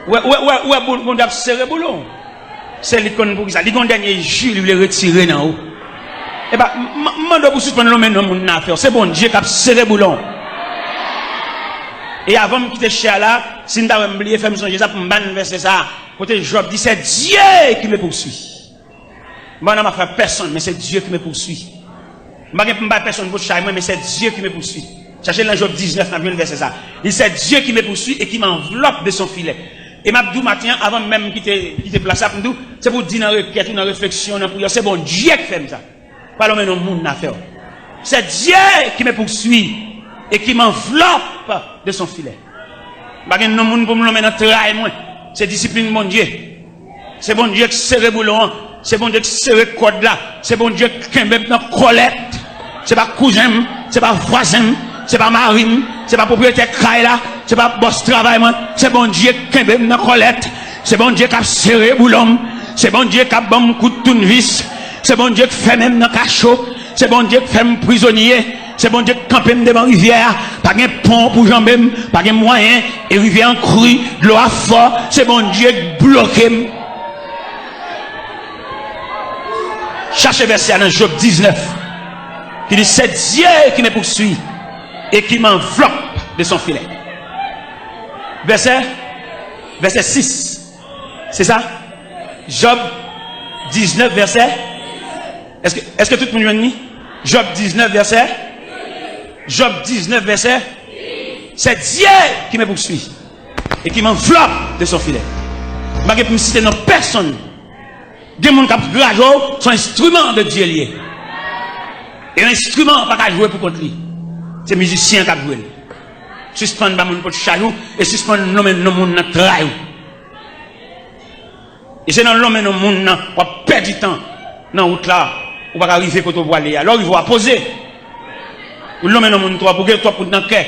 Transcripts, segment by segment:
Ouais, bon d'ab serré boulon. C'est l'icône pour ça. L'icône dernier jour, il voulait retirer dans haut. Eh ben, mando pour suspendre l'homme dans mon affaire. C'est bon Dieu qui a serré boulon. Et avant de quitter chez là, si nous avons oublié faire me songer ça pour me banner verser ça. Côté Job dit c'est Dieu qui me poursuit. Moi, je n'ai pas fait personne, mais c'est Dieu qui me poursuit. Je n'ai pas personne pour chasser moi, mais c'est Dieu qui me poursuit. Cherchez dans Job 19, dans le verset ça. Il c'est Dieu qui me poursuit et qui m'enveloppe de son filet. Et m'abdou matin, avant même quitter place à nous, c'est pour dire dans la requête ou dans la réflexion, dans prière, c'est bon Dieu qui fait ça. Pas l'homme dans le monde affaire. C'est Dieu qui me poursuit et qui m'enveloppe de son filet. Pas que non monde pour me l'emmener dans le travail, moi. C'est discipline mon Dieu. C'est bon Dieu qui serre boulon. C'est bon Dieu qui serre code là. C'est bon Dieu qui est dans collecte. C'est pas cousin, c'est pas voisin, c'est pas marine, c'est pas propriétaire craille là, c'est pas boss travail moi. C'est bon Dieu qui est dans collecte. C'est bon Dieu qui a serré boulon. C'est bon Dieu qui a bon coup de tournevis. C'est bon Dieu qui fait même dans cachot. C'est bon Dieu qui fait prisonnier. C'est bon Dieu qui campe devant la rivière. Pas de pont pour jamber, pas de moyen. Et rivière en crue, l'eau à fort. C'est bon Dieu qui bloque. Cherchez verset dans Job 19. Qui dit c'est Dieu qui me poursuit et qui m'enveloppe de son filet. Verset 6. C'est ça? Job 19 verset. Est-ce que tout le monde dit? Job 19 verset. Job 19 verset. C'est Dieu qui me poursuit et qui m'enveloppe de son filet. Je ne vais pas citer personne. Des gens qui ont grave sont instruments de Dieu lié. Et l'instrument pas qu'à jouer pour contre lui. C'est musicien qui a joué. Suspendre ba moun pour chajou et suspendre l'homme dans monde dans travail. Et c'est dans l'homme dans monde on perd du temps dans route là, on va arriver côté pour aller. Alors il va poser. Ou l'homme dans monde toi pour que toi pour dans cœur.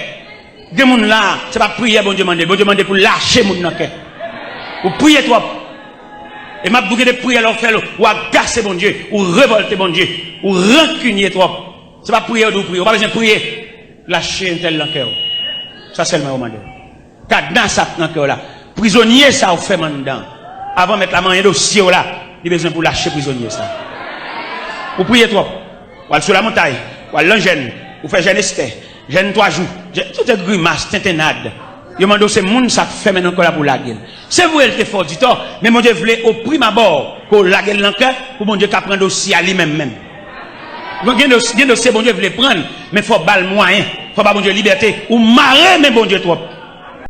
Des monde là, c'est pas prier bon Dieu demander pour lâcher monde dans cœur. Ou prier toi. Et m'a bouquet de prier alors faire ou agacer bon Dieu, ou révolter bon Dieu, ou rancunier trop. C'est pas prier ou prier, on pas besoin de prier. Lâcher un tel dans cœur. Ça seulement au mandé. Cadenas ça dans cœur là. Prisonnier ça ou fait mandant. Avant mettre la main dans dossier là, il besoin pour lâcher prisonnier ça. Ou prier trop. Ou aller sur la montagne, ou aller l'engène, ou faire jeûne Esther, jeûne 3 jours. Tout est grimace, tintenade. Yo mando c'est monde ça fait maintenant encore pour la gueule. C'est vous elle te fort du temps, mais mon Dieu voulait au prime abord pour la gueule dans cœur pour mon Dieu qu'a prendre aussi à lui-même même. Bien dossier bon Dieu voulait prendre, mais faut bal moyen, faut pas bon Dieu liberté ou marrer mais bon Dieu trop.